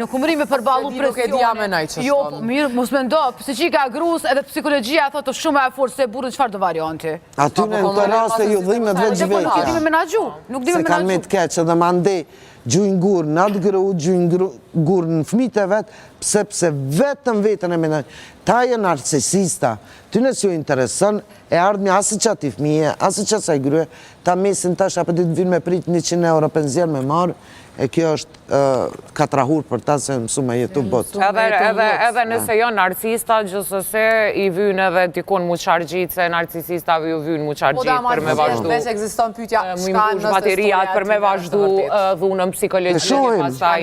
Në kumërime përballu presione. Jo, mirë, mos me ndo, se që i ka grus edhe psikologjia thotë shumë e forë se burën qëfar do varianti. Aty në të raste ju dhimet veç vetja. Nuk di me menagju, nuk di me menagju. Se kanë me të keqë edhe mande gjujnë gurë në atë gru, gjujnë gurë në fmite vetë, pse vetën e menagju. Ta e narcisista, ty nësë ju interesën, e ardhmi asë që ati fmije, asë që saj grue, ta mesin tash apë ditë vinë me prit 100 euro penzier me marë, e kjo është katrahur për ta se mësu me jetu botë. Edhe nëse jo narcista, gjithësëse i vynë edhe dikun mu qargjit, se narcisistave ju vynë mu qargjit për me vazhdu. Mes eksiston pyetja, mu imbush bateriat për me vazhdu dhunën psikologjike, pasaj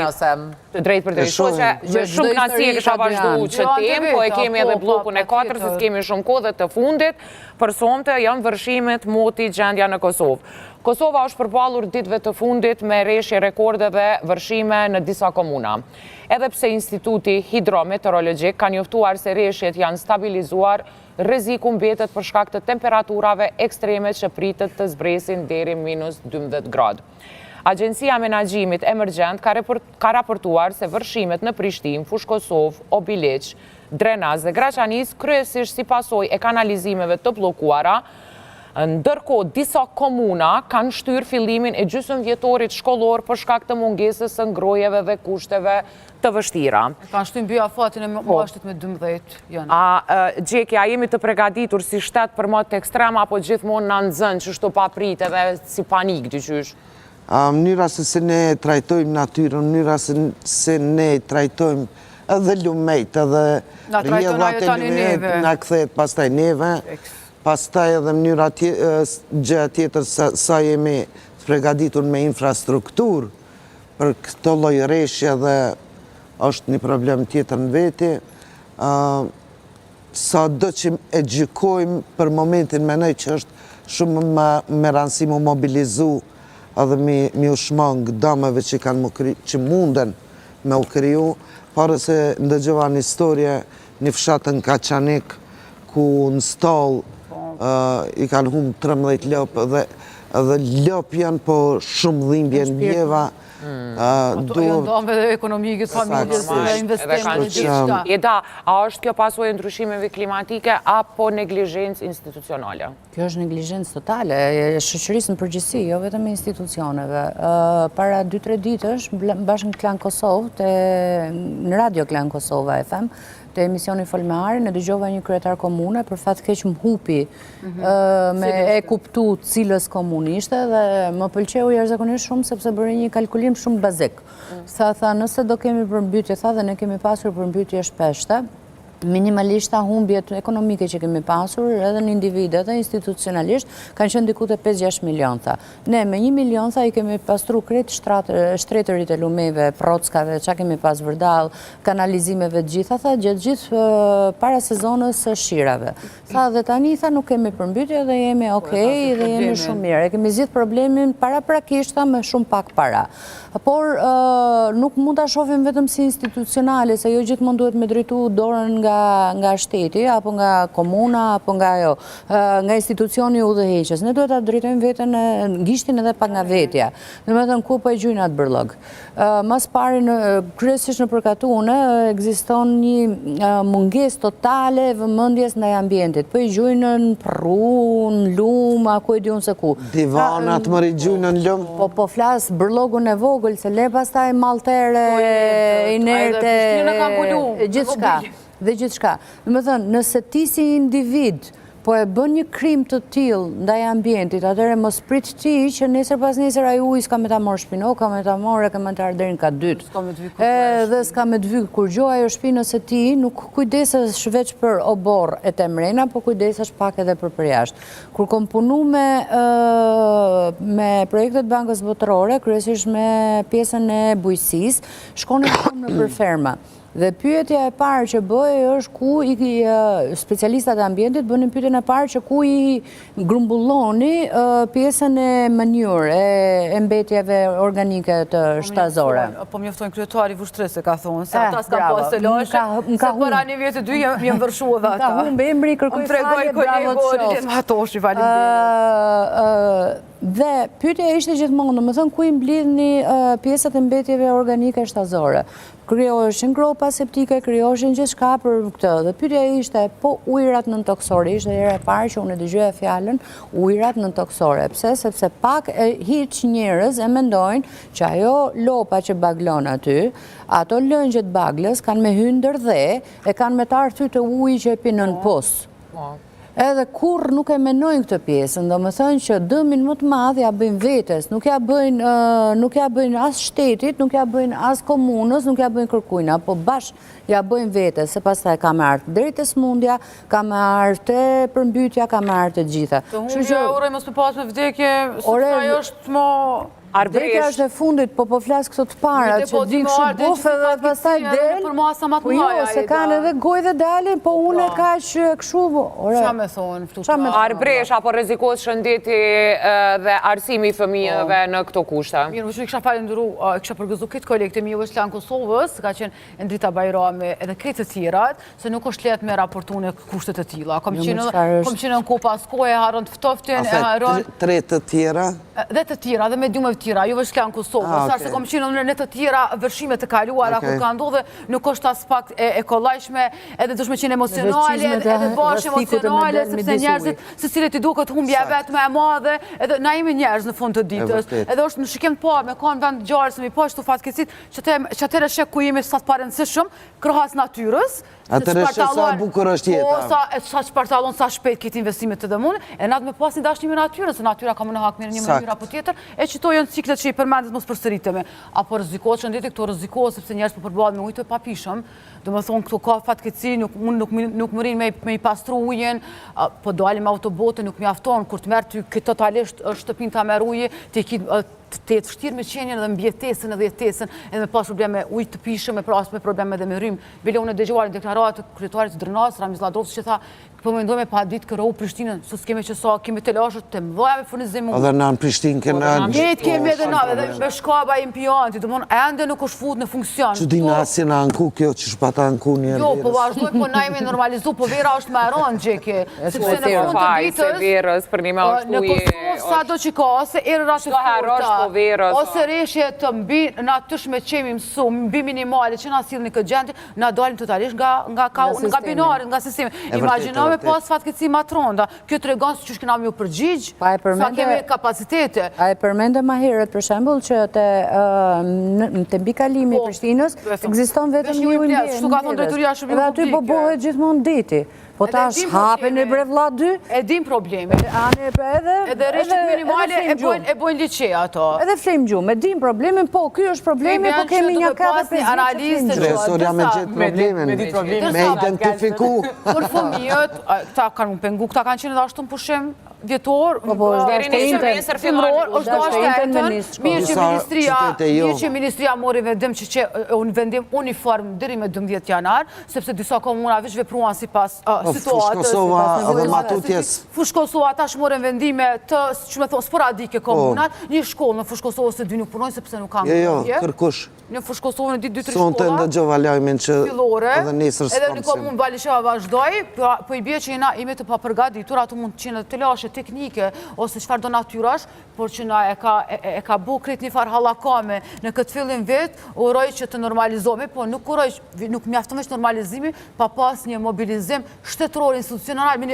të drejt për drejt. Shumë knasi e kësha vazhdu që tim, po e kemi edhe blokun e 4, se s'kemi shumë kohë dhe të fundit, për sonte janë vërshimet moti gjendja në Kosovë. Kosova është përballur ditëve të fundit me rreshje rekordeve vërshime në disa komuna. Edhe pse Instituti Hidrometeorologjik ka njoftuar se rreshjet janë stabilizuar, rreziku mbetet për shkak të temperaturave ekstreme që pritet të zbresin deri -12 gradë. Agjencia Menaxhimit Emergjent ka raportuar se vërshimet në Prishtinë, Fush Kosovë, Obiliq, Drenaz dhe Graçanis kryesisht si pasojë e kanalizimeve të bllokuara. Ndërkohë, disa komuna kanë shtyr fillimin e gjysmë vjetorit shkollor për shkak të mungesës së ngrojeve dhe kushteve të vështira. Kanë shtyr mbi afatin e mashtit me 12 janë. Gjeki, a jemi të përgatitur si shtet për më të ekstrem, apo gjithmonë në nëzën që shto pa prit edhe si panik, dyqysh? Mënyra se ne trajtojmë natyrën, mënyra se ne trajtojmë edhe lumejt, edhe rjedhat e njëve, nga këthet pastaj neve, pastaj edhe mënyra gjëja tjetër sa jemi të përgatitur me infrastruktur për këto lloj rreshje dhe është një problem tjetër në veti. Sa do që e gjykojmë për momentin menoj që është shumë me rëndësi mu mobilizu edhe mi u shmang dameve që munden me u kriju, pare se ndëgjova një historie një fshatën Kaçanik ku në stall i kanë humbë 13 lopë edhe lopë janë po shumë dhimbje në bjeva. Ato janë dame dhe ekonomikët, familjes, investimet e gjitha. Eda, a është kjo pasojë e ndryshimeve klimatike apo neglizhencë institucionale? Kjo është neglizhencë totale, e shoqërisë në përgjithësi, jo vetëm institucioneve. Para 2-3 ditësh, bashkë në Klan Kosovë, në Radio Klan Kosova FM, të emisioni Folmehari, në dëgjova një kryetar komune, për fat keq më hupi me e kuptu cilës komunishte dhe më pëlqeu jashtëzakonisht shumë sepse bëri një kalkulim shumë bazik. Tha, nëse do kemi përmbytje, tha dhe ne kemi pasur përmbytje shpeshte, minimalisht humbjet ekonomike që kemi pasur edhe në individet dhe institucionalisht kanë qenë diku te 5-6 milion tha. Ne me 1 milion tha i kemi pastru krejt shtretërit e lumeve, prockave, qa kemi pas vërdall, kanalizimeve gjitha, tha gjithë para sezonës së shirave. Tha dhe tani tha nuk kemi përmbytje dhe jemi okej dhe jemi shumë mirë. E kemi zgjidhur problemin paraprakisht tha me shumë pak para. Por nuk mund ta shohim vetëm si institucionale, se jo gjithmonë duhet me drejtu dorën nga shteti, apo nga komuna, apo nga institucioni udhëheqës. Ne duhet ta drejtojmë veten, gishtin edhe pak nga vetja. Domethënë ku po e gjujnë atë bërllog. Mas pari kryesisht në Përkatune ekziston një mungesë totale e vëmendjes ndaj ambientit. Po i gjujnë në pru, në lum, ku e diun se ku. Divanat më rigjujnë në lum. Po flas bërllogun e vogël, se le pastaj maltere, inerte, gjithçka. Dhe gjithçka. Domethënë, nëse ti si individ po e bën një krim të tillë ndaj ambientit, atëherë mos prit ti që nesër pas nesër ai ujë s'ka me ta marrë shpinë, ka me ta marrë, ka me ta ardhur deri në kat dytë. Dhe s'ka me të vy kur gjoj ajo shpinë nëse ti nuk kujdesesh veç për oborr e temrena, po kujdesesh pak edhe për përjashtë. Kur kom punu me projektet Bankës Botërore, kryesisht me pjesën e bujqësisë, shkonin shumë nëpër ferma. Dhe pyetja e parë që bëhej është ku specialistat e ambientit bënin pyetjen e parë që ku i grumbulloni pjesën e manure, e mbetjeve organike të shtazore. Po mjoftojnë kryetari Vushtrese ka thonë, se ata s'kan pas të loshe, se para një vjetë 2 jem vërshu edhe ata. Ka humbe emri, kërkoj falje, bravo të shof. Hatoshi, faleminderit. Dhe pyetja ishte gjithmonë, domethënë ku i mblidhni pjesët e mbetjeve organike shtazore. Krijoheshin gropa septike, krijoheshin gjithçka për këtë. Dhe pyetja ishte, po ujërat nëntoksore, ishte hera e parë që unë dëgjoja fjalën ujërat nëntoksore. Pse? Sepse pak hiç njerëz e mendojnë që ajo lopa që baglon aty, ato lëngjet baglës kanë me hyndër dhe e kanë me të ardhur të ujë që e pinën pos. Edhe kur nuk e menojnë këtë pjesën, do më thënë që dëmin më të madh ja bëjnë vetes, nuk ja bëjnë as shtetit, nuk ja bëjnë as komunës, nuk ja bëjnë kërkujna, po bashkë ja bëjnë vetes, se pastaj ka me ardhur drejt e smundja, ka me ardhur te përmbytja, ka me ardhur të gjitha. Të humbja uroj mos më pas me vdekje, sepse ajo është më... Vdekja është e fundit, po flasë këto të para, që di kështu bufe dhe pastaj del, po jo, se kanë edhe gojë dhe dalin, po unë e ka që kështu... Qa me thonë? Arbresh, apo rrezikohet shëndeti dhe arsimi i fëmijëve në këto kushte? Mirë, më që i kësha falendëru, kësha përgëzu këtë kolekte mi vështë lanë Kosovës, ka qenë Endrita Bajrami edhe kretë të tjerat, se nuk është letë me raportu në kushtet të tila. Kom qenë në ko pas kohë, e harën të ftoftin, e harën... Tre të tjera? Dhe të tjera, dhe me djume të tjera, ju vështë lanë Kosovës, sarë se kom qenë në të tjera vërshime të kaluara, kur ka ndodhe, nuk është as pak e kollajshme, edhe dushme qenë emocionale, edhe bashkë emocionale, sepse njerëzit, se cilët i duket humbja vetë me e madhe, edhe na imi njerëz në fund të ditës, edhe është në shikim të parë, me kanë vend gjarë, se mi po shtu fatkesit, që atëre shek ku jemi sa të parëndësishëm, krohas natyrës, atëre shek sa bukur është jeta. Sa shpartalon, sa shpejt këtë investimet të dëmune, e natë me pas një dashnimi natyrën, se natyra ka më në hak mirë një mënyra apo tjetër, e që to janë ciklet që i përmendet mos përsëritemi. Apo rrezikohet shëndeti, këto rrezikohet sepse njerëz po përballen me ujë të papishëm. Domethënë këto ka fatkeqësi, nuk mërin me i pastru ujin, po dalim me autobote, nuk mjafton kur të merr ty këtë totalisht shtëpinë ta merr ujë, të jetë vështirë me qenjen edhe mbjetesën edhe jetesën, edhe me pas probleme ujë të pishëm, me probleme edhe me rrymë. Bile unë e dëgjuar në deklaratë të kryetarit të Drënas, Ramiz Ladrovës, që tha, po mendojme pa ditë kërëu Prishtinën, së s'kemi që sa, kemi të lashët të mdoja me furnizim ujë. Edhe në Prishtinë kënë... Njëtë kemi edhe na, edhe me shkaba impionti, të mënë, ende nuk është fut në funksion. Që di nasi në anku kjo, që shpata anku një jo, po vazhdoj, po na jemi normalizu, po vera është me aronë, gjeki. Sepse në fund të ditës, në Kosovë sa do që ka, ose erërat të furta, ose reshje të mbi, na tësh me qemi mësu, mbi minimale, që na silë një këtë gjendit, na dalim totalisht nga binarit, nga sistemi. Imaginome pas fatkeqësi matronda, kjo të regon se që shkina mju përgjigj, sa kemi kapacitete. A e përmende ma herët, për shembull, që të mbi kalimi Prishtinës, ekziston vetëm një ujmbjes. Edhe aty po bëhet gjithmonë deti. Po ta është hapen e brevlla 2. E dim problemi. Edhe rishtet minimale e bojnë liqe ato. Edhe flejmë gjumë, e dim problemin, po ky është problemi, po kemi një 4-5 analizë të Tresoria me gjithë problemin, me identifiku. Për fëmijët, këta kanë më pengu, këta kanë qenë edhe ashtu në pushim vjetor, mirë që ministria mori vendim që unë vendim uniform deri me 12 janar, sepse disa komuna vish vepruan si pas situatës. Fush Kosova tash morën vendime të, që me thonë, sporadike komunat, një shkollë në Fush Kosovës të dy nuk punojnë, sepse nuk kanë jo, kërkush. Në Fush Kosovën e 2-3 shkolla. Sonë të ndëgjova lajmin që edhe nesër s'kam edhe një komunë Balisheva vazhdoj, po i bje që jena ime të papërgatitur, ato mund të qenë të lashe teknike, ose qëfar do natyrash, por që na e ka bu kret një farë halakame në këtë fillim vetë, uroj që të normalizohemi, po nuk uroj, nuk mjafton veç normalizimi, pa pas një mobilizim shtetëror institucional, me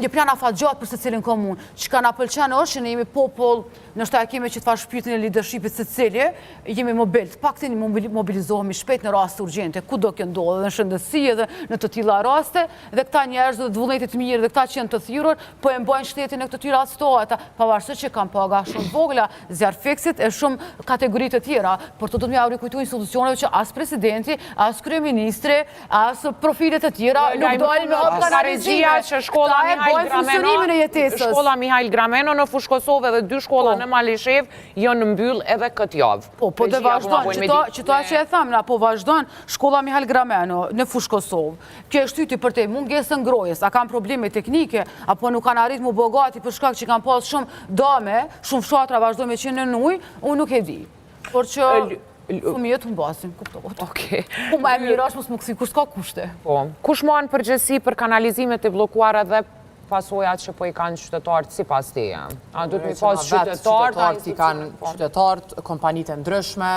një plan afat gjatë për se cilin komunë. Që ka na pëlqenë është që ne jemi popull, nështë ta kemi që të farë shpytin e leadershipit se cili, jemi mobil, të pak të një mobilizohemi shpejt në raste urgjente, ku do kënë ndodhe, dhe në shëndësi edhe në të tilla raste, dhe këta njerëz dhe vullnetit mirë, dhe këta që janë të thirur, po e mbojnë shtetin në këtë tyra situata, pavarësisht që kanë paga shumë vogla, zjarfiksit e shumë kategoritë të tjera, por të do të mja rikujtu institucioneve që as presidenti, as kryeministri, as profilet të tjera, nuk dojnë me organizime, që shkolla Mihail Grameno në Fush Kosovë dhe 2 shkolla në Malishev janë mbyll edhe këtë javë. Po dhe vazhdojnë, qëta që e thamna, po vazhdojnë shkolla Mihail Grameno në Fush Kosovë. Kjo është tyti për te mungesën ngrojes, a kanë probleme teknike, apo nuk kanë arrit mu bogati për shkak që kanë pas shumë dame, shumë fshatra vazhdojnë me qenë në ujë, unë nuk e di. Por që fëmijët më basin, kuptohet. Po ma e mirë është mos më kësi, kur s'ka kushte. Kush marrën përgjegjësi për kanalizimet e bllokuara dhe pasojat që po i kanë qytetarët si pas teje? A du të mi pas qytetarët? Qytetarët, kompanitë e ndryshme,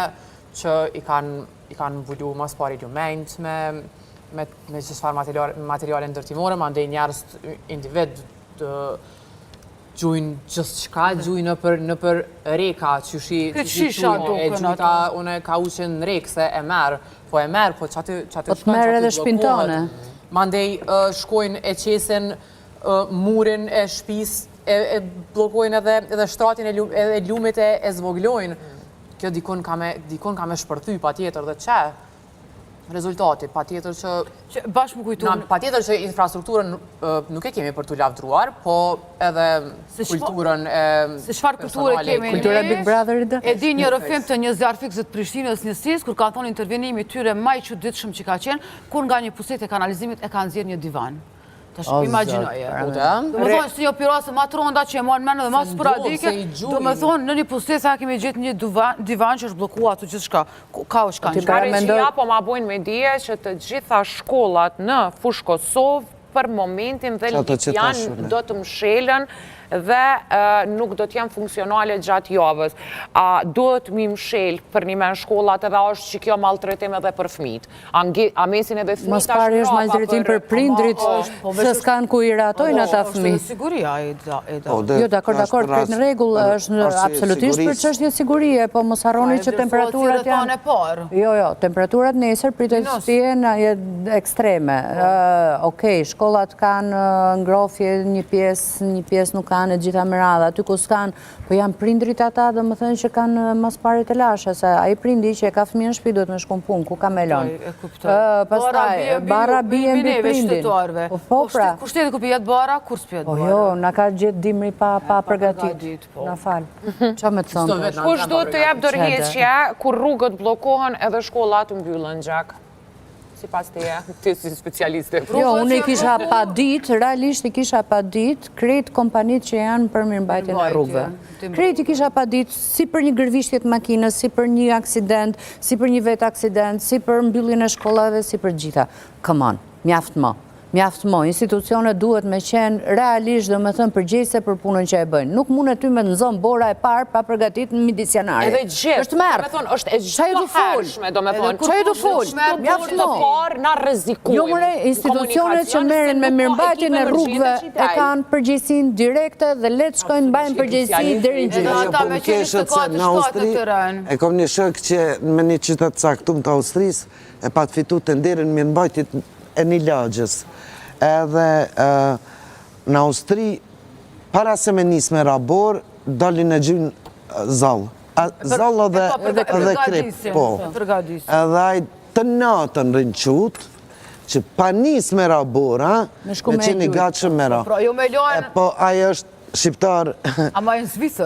që i kanë vullu mas pari lumejnët me qësfar materiale ndërtimore, ma ndej njerës individ të gjujnë gjithë qka, gjujnë në për reka, që shi e gjujta, une ka uqen në rekë se e merë, po që aty po të merë edhe shpintone. Ma ndej shkojnë e qesin murin e shpis, e blokojnë edhe shtratin e lumit e zvoglojnë. Kjo dikun ka me shpërthy pa tjetër dhe që rezultati, pa tjetër që... Bashkë më kujtu... Pa tjetër që infrastrukturën nuk e kemi për të lavdruar, po edhe kulturën e personale. Kultura Big Brother i dhe? E di një rëfim të një zjarë fikzët Prishtinës njësis, kur ka thonë intervenimi tyre maj që ditëshëm që ka qenë, kur nga një puset e kanalizimit e kanë zirë një divan. Tash imagjinoje. Do me thonë, si një pirasë ma të ronda që e monë menë dhe ma sporadike, do me thonë, në një pustet sa kemi gjithë një divan që është blokua të gjithë shka. Ka u shka një. Regjia po ma bojnë me dije që të gjitha shkollat në fushë Kosovë për momentin dhe janë do të mshelën dhe nuk do t'jem funksionale gjatë javës. A do t'mi mshel për një men shkollat edhe është që kjo maltretim edhe për fmit? A mesin edhe fmit Mos pari është maltretim për prindrit se s'kan ku i ratojnë ata fmit. Siguria e da. Jo, dakord, këtë në regull është absolutisht për çështje sigurie, po mos harroni që temperaturat janë... Jo, temperaturat nesër pritet të jenë ekstreme. Okej, shkollat kanë ngrohje, një pjesë nuk kanë e gjitha më radha, aty ku s'kanë, po janë prindrit ata dhe më thënë që kanë mas pare të lashe, se a i prindi që e ka fëmijën shpi duhet me shkon punë, ku ka melon. Pastaj, bara bie mbi prindin. Po pra. Kur shteti ku pijet bara, kur s'pijet bara? Po jo, na ka gjithë dimri pa përgatit. Na falë. Qa me të thonë? Kush do të jep dërheqja kur rrugët blokohen edhe shkollat mbyllen gjak? Si pas të si specialiste. Jo, unë i kisha pa dit, realisht i kisha pa dit, krejt kompanit që janë për mirëmbajtjen e rrugëve. Krejt i kisha pa dit, si për një gërvishtjet makinës, si për një aksident, si për një vetë aksident, si për mbylljen e shkollave, si për gjitha. Come on, mjaftë më. Mjaftë mo, institucionet duhet me qenë realisht dhe me thënë përgjegjëse për punën që e bëjnë. Nuk mund e ty me të nëzon bora e parë pa përgatit në midisjanare. Edhe gjithë, është merë. është e gjithë hershme, do me thonë. Që e du full? Mjaftë mo. Parë na rrezikujnë. Jo mëre, institucionet që merren me mirëmbajtjen e rrugëve e kanë përgjegjësinë direkte dhe letë shkojnë mbajnë përgjegjësi deri në gjithë. Ata me qenisht të në Austri, e kom një shok që me një qytet caktum të Austrisë e pat fitu të nderin mirëmbajtjet e një lagjës. Edhe në Austri, para se me njës me rabor, dalin e gjynë zallë. Zallë edhe krip, po. Edhe aj të natën rinë qutë, që pa njës me rabor, me qeni gatshëm me ra. Po aj është shqiptar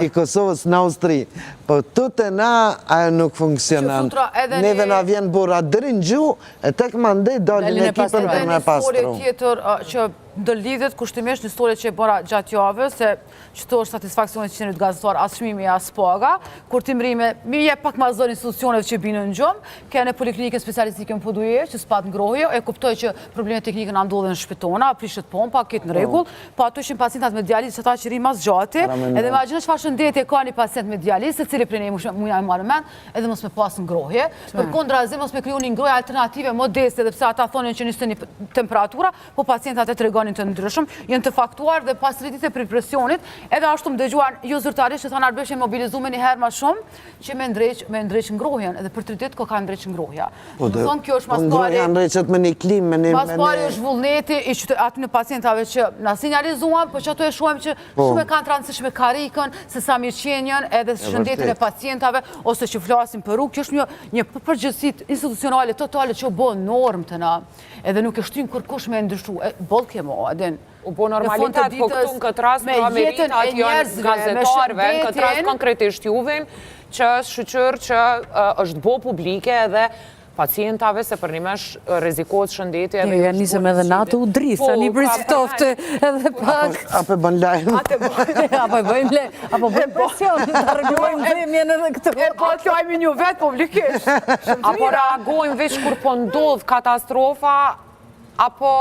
i Kosovës në Austri. Po tute na, ajo nuk funksionan. Neve na vjen bora dërin gju, e tek mande dalin ekipën për me pastru. Një tjetër që ndërlidhet kushtimisht një historie që e bëra gjatë javës, se që to është satisfakcionit që qenërit gazetuar as shmimi as paga, kur ti mrime, mi je pak ma zërë institucionet që binë në gjumë, kene poliklinikën specialistike në Poduje, që s'pat ngrohje, e kuptoj që problemet teknike në ndodhe në shpitona, prishet pompa, ketë në regull, po ato ishin pacientat me dializë, se ta që ri mas gjati, edhe ma gjënë që fa shëndetje ka një pacient me dializë, se cili për ne muja e marë men, edhe mos me pas ngrohje, për kondrazi mos me kriju një ngrohje alternative modeste, dhe pse ata thonin që njështë një temperatura, po pacientat e tregonin të ndryshëm, jenë të faktuar dhe pas rritit e për presionit, edhe ashtu më dëgjuan jo zyrtarisht që thonë arbeshe mobilizume një herë ma shumë që me ndreq ngrohjen, edhe për 3 ditë ko ka ndreq ngrohja. Më thonë kjo është mas pari... ndreqet me një klim, me një... Mas pari është vullneti i aty në pacientave që na sinjalizuan, po që ato e shuajmë që shumë e kanë transishme karikën, se sa mirë qenjen, edhe shëndetin e pacientave, ose që flasim për rrugë, kjo është një përgjithësit institucionale totale që bo normë të na, edhe nuk e shtynë kërkush me ndryshu, bolë kemo, adin. U po normalitet, po këtu në këtë rast në Ameritat janë gazetarve, në këtë rast konkretisht juvin, që shqyqër që është bo publike edhe pacientave se për një mesh rezikot shëndetje. Ja nisëm edhe natë u drisë, një briftofte edhe pak. Apo bën lajmë. Apo bëjmë le, apo bëjmë presion, të reagojmë dhemjen edhe këtë. Po të lajmë një vetë publikisht. Apo reagojmë veç kur po ndodh katastrofa, apo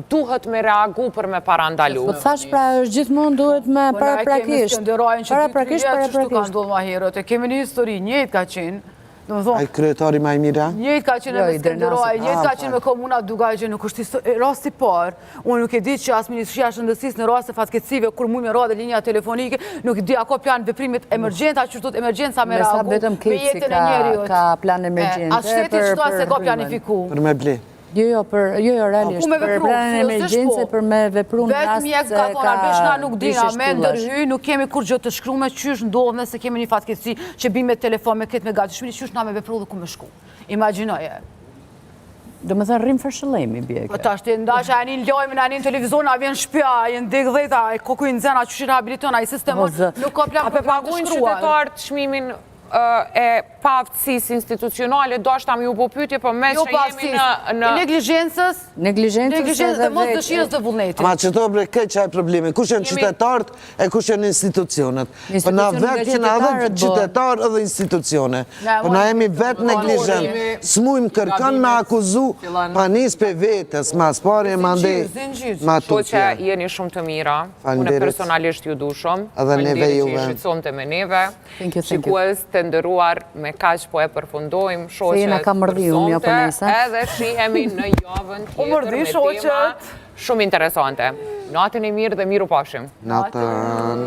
duhet me reagu për me parandalu? Po thash pra është gjithmonë duhet me paraprakisht. Që ka ndodhë ma herët, e kemi një histori, njëjtë ka qenë, Ai kryetari ma i mira? njëjtë ka qenë me Skenderaj, njëjtë ka qenë me komuna Dugaj, nuk është rasti parë. Unë nuk e di që as Ministria Shëndetësisë në raste fatkeqësive, kur mund me radhe linja telefonike, nuk e di ako plan veprimit emergjenta, që shtot emergjenca me reagu, me jetën e njeriut. Ka plan emergjente. A shtetit qëto se ka planifiku? Për me ble. Jo, realisht, për planin emergjence, për me vepru në rast se ka thonë, albeshna nuk dina, me ndërhy, nuk kemi kur gjë të shkru me qysh ndodhë nëse kemi një fatkeqësi që bim me telefon, me këtë me gati shmini, qysh na me vepru dhe ku me shku. Imagjinoje. Do me thënë rrim fërshëllemi, bjeke. Ta shte ndasha, a një lojme, a një televizor, a vjen shpja, a një ndek dhejta, a koku i nëzena, që shi rehabiliton, a i sistemon, nuk ka plan për plan të shkruar. Qytetarët çmimin e paftësisë institucionale, do është tam ju po pyetje, po me që jemi në... Negligjencës dhe mos dëshirës dhe vullnetit. Ma që to bre këtë që e problemi, kush janë qytetarët e kush janë institucionet. Për na vetë jena edhe qytetarë edhe institucione. Për na jemi vetë neglijent. S'mujmë kërkan me akuzu pa nis për vetës, mas pari e mande ma to tutje. që jeni shumë të mira, unë personalisht ju du shumë, neve juve. që shqetëson të me neve, Thank you. shikues të ndëruar me kaq po e përfundojmë Se jena ka mërdhi unë, jo për nesa. Edhe shihemi në javën tjetër me tema shumë interesante. Natën e mirë dhe miru pashim. Natën.